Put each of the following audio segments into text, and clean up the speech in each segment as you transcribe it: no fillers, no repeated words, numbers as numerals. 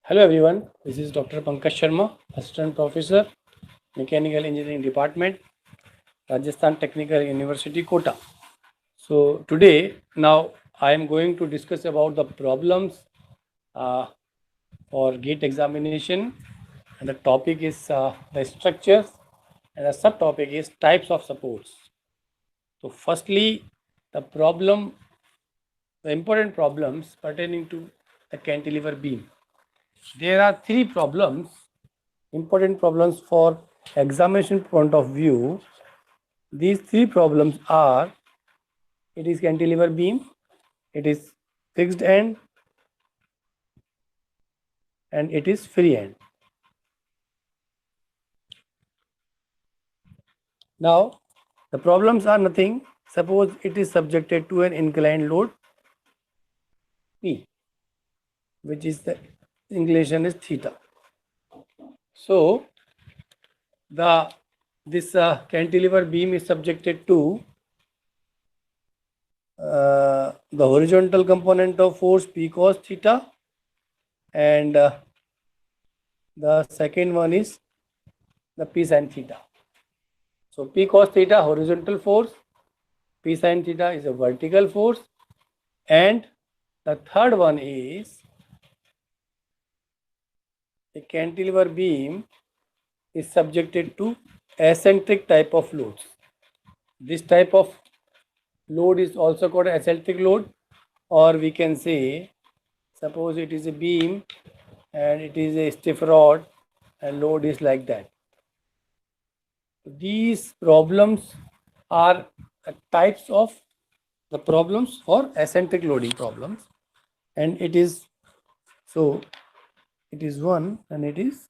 Hello everyone, this is Dr. Pankaj Sharma, Assistant Professor, Mechanical Engineering Department, Rajasthan Technical University, Kota. So today, now I am going to discuss about the problems uh, for GATE examination, and the topic is the structures, and the subtopic is types of supports. So firstly, the important problems pertaining to the cantilever beam. There are three problems, important problems for examination point of view. These three problems are: it is cantilever beam, it is fixed end, and it is free end. Now, the problems are nothing. Suppose it is subjected to an inclined load P, which is the inclination is theta. So, this cantilever beam is subjected to the horizontal component of force P cos theta, and the second one is the P sin theta. So P cos theta horizontal force, P sin theta is a vertical force, and the third one is the cantilever beam is subjected to eccentric type of loads. This type of load is also called eccentric load, or we can say, suppose it is a beam and it is a stiff rod and load is like that. These problems are types of the problems for eccentric loading problems, and it is it is 1 and it is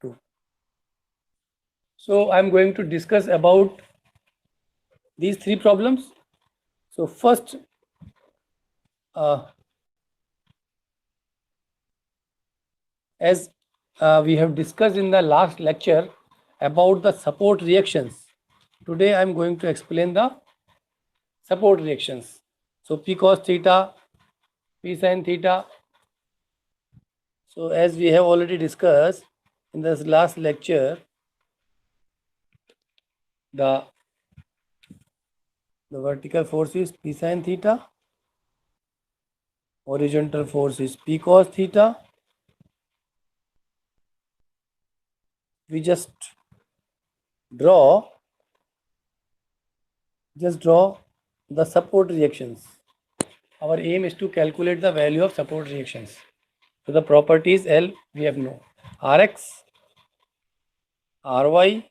2. So I'm going to discuss about these three problems. So first, uh, as we have discussed in the last lecture about the support reactions, today I'm going to explain the support reactions. So P cos theta, P sin theta. So as we have already discussed in this last lecture, the vertical force is P sin theta, horizontal force is P cos theta. We just draw the support reactions. Our aim is to calculate the value of support reactions. So the properties L we have known: Rx, Ry,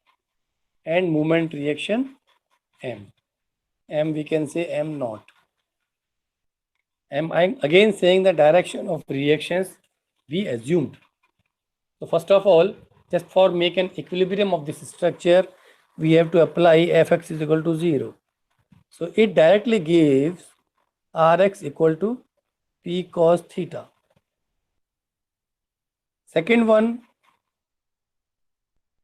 and moment reaction M. M we can say M naught. I'm again saying the direction of reactions we assumed. So first of all, just for make an equilibrium of this structure, we have to apply Fx is equal to 0. So it directly gives Rx equal to P cos theta. Second one,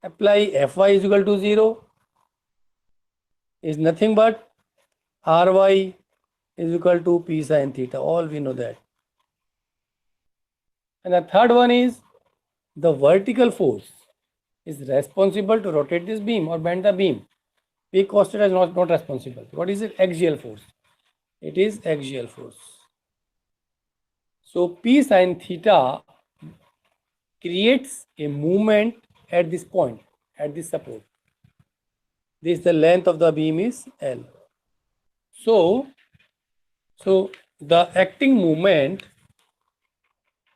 apply Fy is equal to 0, is nothing but Ry is equal to P sin theta. All we know that. And the third one is the vertical force is responsible to rotate this beam or bend the beam. P cos theta is not responsible. What is it? Axial force. It is axial force. So P sin theta creates a movement at this point, at this support. This the length of the beam is L. So the acting movement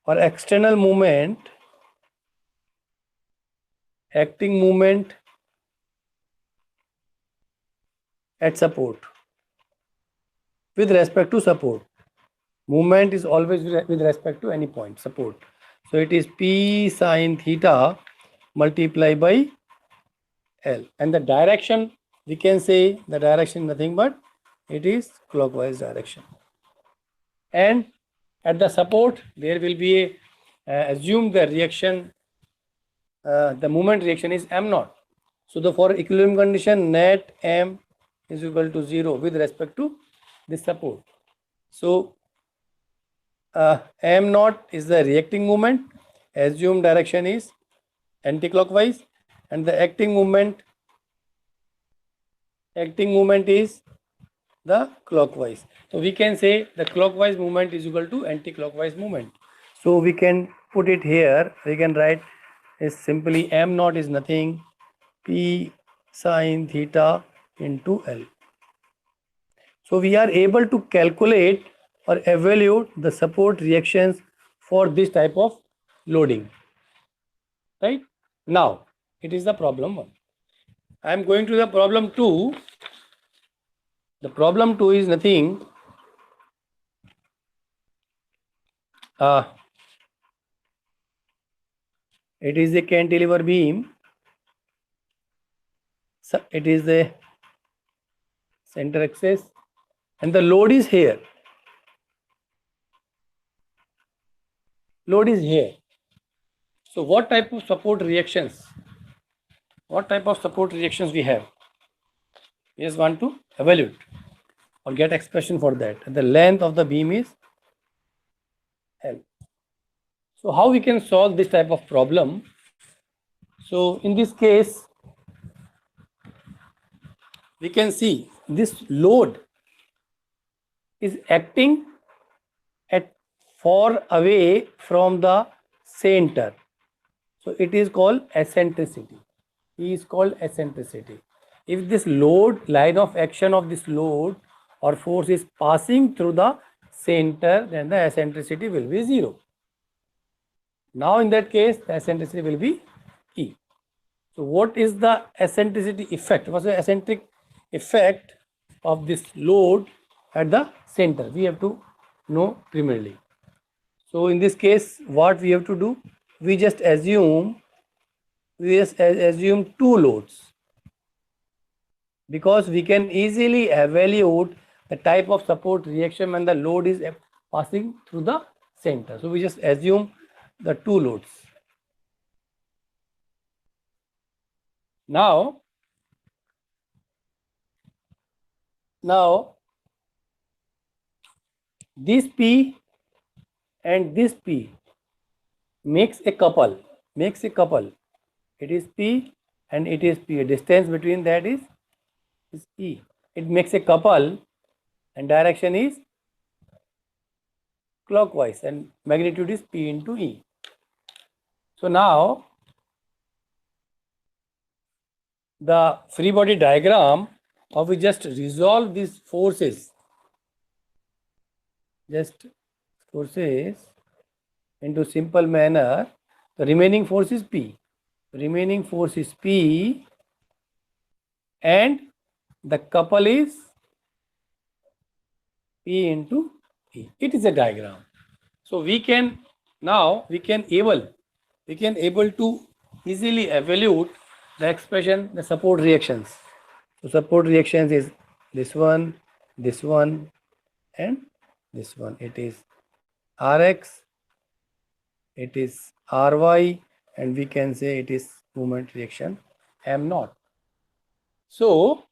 or external movement, at support with respect to support. Movement is always with respect to any point, support. So it is P sin theta multiplied by L. And the direction, we can say the direction nothing but it is clockwise direction. And at the support, there will be a assume the reaction, the moment reaction is M naught. So for equilibrium condition, net M is equal to 0 with respect to this support. So M naught is the reacting moment assumed direction is anti-clockwise, and the acting moment is the clockwise. So we can say the clockwise movement is equal to anti-clockwise movement. So we can put it here. We can write is simply m naught is nothing p sine theta into L. So we are able to calculate or evaluate the support reactions for this type of loading. Right? Now, it is the problem 1. I am going to the problem 2. The problem 2 is nothing. It is a cantilever beam. So it is the center axis and the load is here. Load is here. So what type of support reactions? What type of support reactions we have? We just want to evaluate or get expression for that. And the length of the beam is L. So how we can solve this type of problem? So in this case, we can see this load is acting at far away from the center. So it is called eccentricity. E is called eccentricity. If this load, line of action of this load or force is passing through the center, then the eccentricity will be 0. Now in that case, the eccentricity will be E. So what is the eccentricity effect? What's the eccentric effect of this load at the center? We have to know primarily. So in this case, what we have to do? We just assume two loads, because we can easily evaluate the type of support reaction when the load is passing through the center. So we just assume the two loads. Now this P and this P makes a couple. It is P and it is P. A distance between that is E. It makes a couple and direction is clockwise and magnitude is P into E. So now the free body diagram, or we just resolve these forces, into simple manner. The remaining force is P. And the couple is P into E. It is a diagram. So we can able to easily evaluate the expression, the support reactions. So support reactions is this one, and this one. It is Rx, it is Ry, and we can say it is moment reaction M naught. So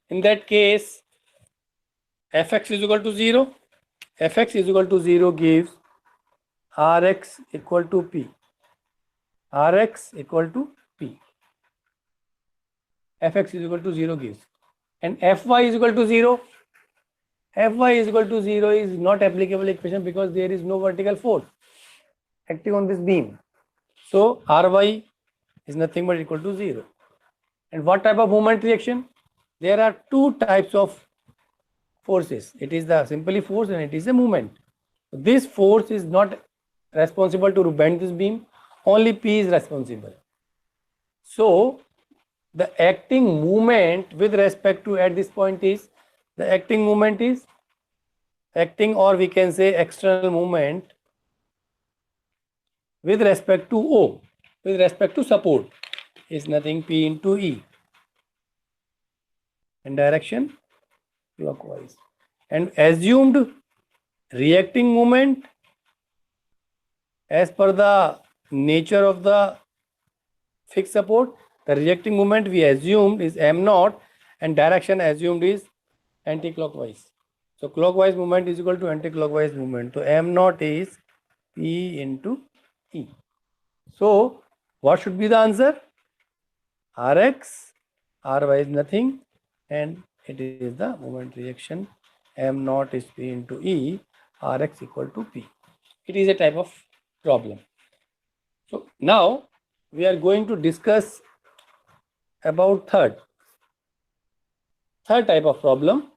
in that case, Fx is equal to 0. Fx is equal to 0 gives Rx equal to P. Fx is equal to 0 gives. And Fy is equal to 0. Fy is equal to 0 is not applicable equation because there is no vertical force acting on this beam. So Ry is nothing but equal to 0. And what type of moment reaction? There are two types of forces. It is the simply force and it is a movement. This force is not responsible to bend this beam. Only P is responsible. So the acting moment with respect to at this point is the acting moment is acting, or we can say external movement with respect to O, with respect to support is nothing P into E, and direction clockwise. And assumed reacting moment as per the nature of the fixed support, the reacting moment we assumed is M naught and direction assumed is anti-clockwise. So clockwise movement is equal to anti-clockwise movement. So M naught is P into E. So what should be the answer? Rx, Ry is nothing, and it is the moment reaction. M naught is P into E, Rx equal to P. It is a type of problem. So now we are going to discuss about third type of problem,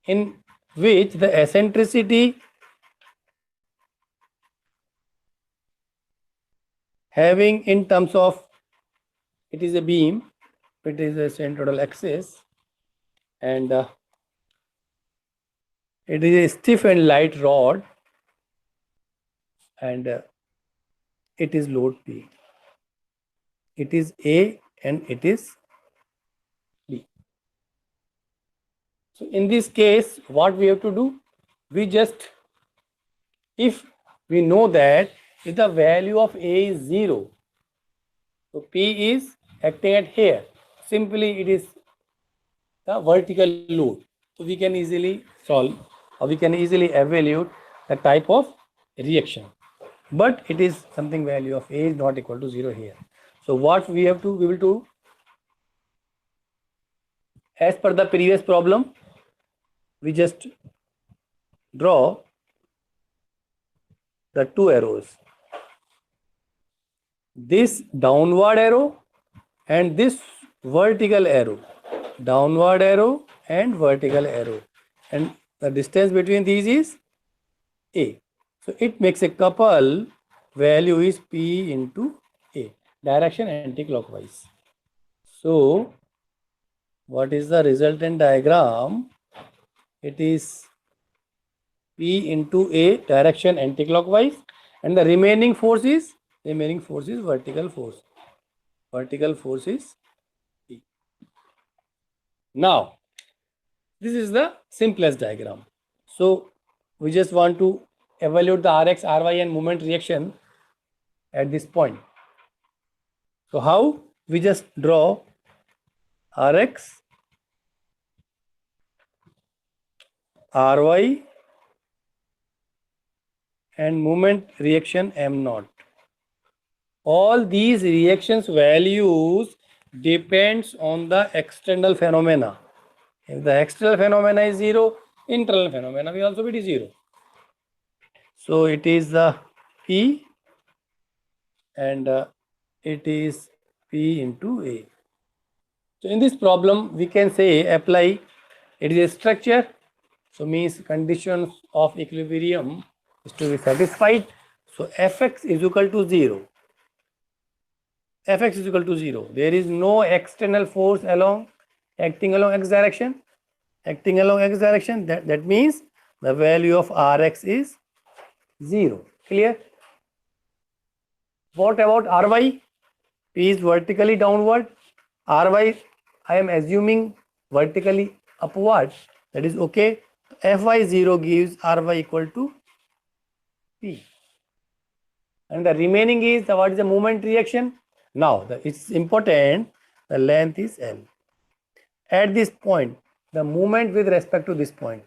in which the eccentricity having in terms of, it is a beam, it is a centroidal axis, and it is a stiff and light rod, and it is load P. It is A and it is B. So in this case, what we have to do? We just, if we know that if the value of A is 0, so P is acting at here, simply it is the vertical load. So we can easily solve, or we can easily evaluate the type of reaction. But it is something value of A is not equal to 0 here. So what we have to, we will do, as per the previous problem, we just draw the two arrows, this downward arrow and this vertical arrow, downward arrow and vertical arrow, and the distance between these is A. So it makes a couple, value is P into A, direction anti-clockwise. So what is the resultant diagram? It is P into A, direction anti-clockwise, and the remaining force is vertical force. Vertical force is P. Now, this is the simplest diagram. So we just want to evaluate the Rx, Ry and moment reaction at this point. So how? We just draw Rx, Ry and moment reaction M naught. All these reactions values depends on the external phenomena. If the external phenomena is 0, internal phenomena will also be 0. So it is the P, and it is P into A. So in this problem, we can say apply, it is a structure, so means conditions of equilibrium is to be satisfied. So Fx is equal to 0. Fx is equal to 0. There is no external force acting along x direction. Acting along x direction, that means the value of Rx is 0. Clear? What about Ry? P is vertically downward. Ry, I am assuming vertically upward. That is okay. Fy0 gives Ry equal to P. And the remaining is what is the moment reaction? Now, it's important, the length is L. At this point, the moment with respect to this point.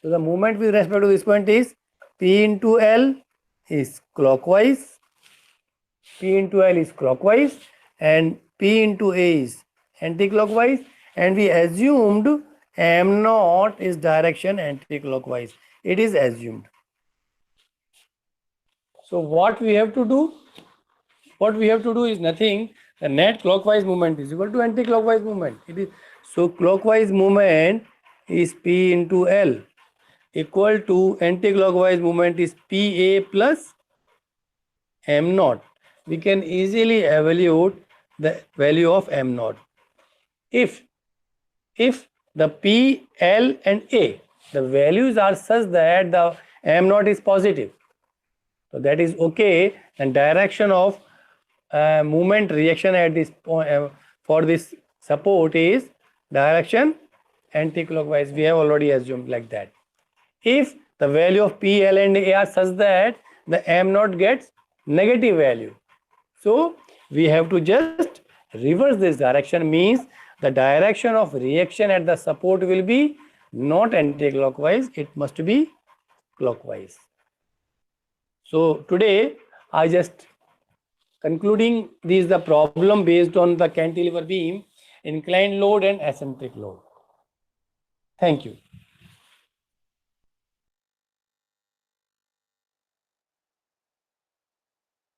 So the moment with respect to this point is P into L is clockwise. P into L is clockwise and P into A is anti-clockwise, and we assumed M naught is direction anti-clockwise. It is assumed. So what we have to do? What we have to do is nothing. The net clockwise movement is equal to anti-clockwise movement. It is, so clockwise movement is P into L equal to anti-clockwise movement is PA plus M naught. We can easily evaluate the value of M naught. If the P, L and A, the values are such that the M naught is positive, so that is okay, and direction of movement reaction at this point for this support is direction anti-clockwise. We have already assumed like that. If the value of P, L and A are such that the M naught gets negative value, so we have to just reverse this direction, means the direction of reaction at the support will be not anti-clockwise, it must be clockwise. So today I just Concluding, this is the problem based on the cantilever beam, inclined load and eccentric load. Thank you.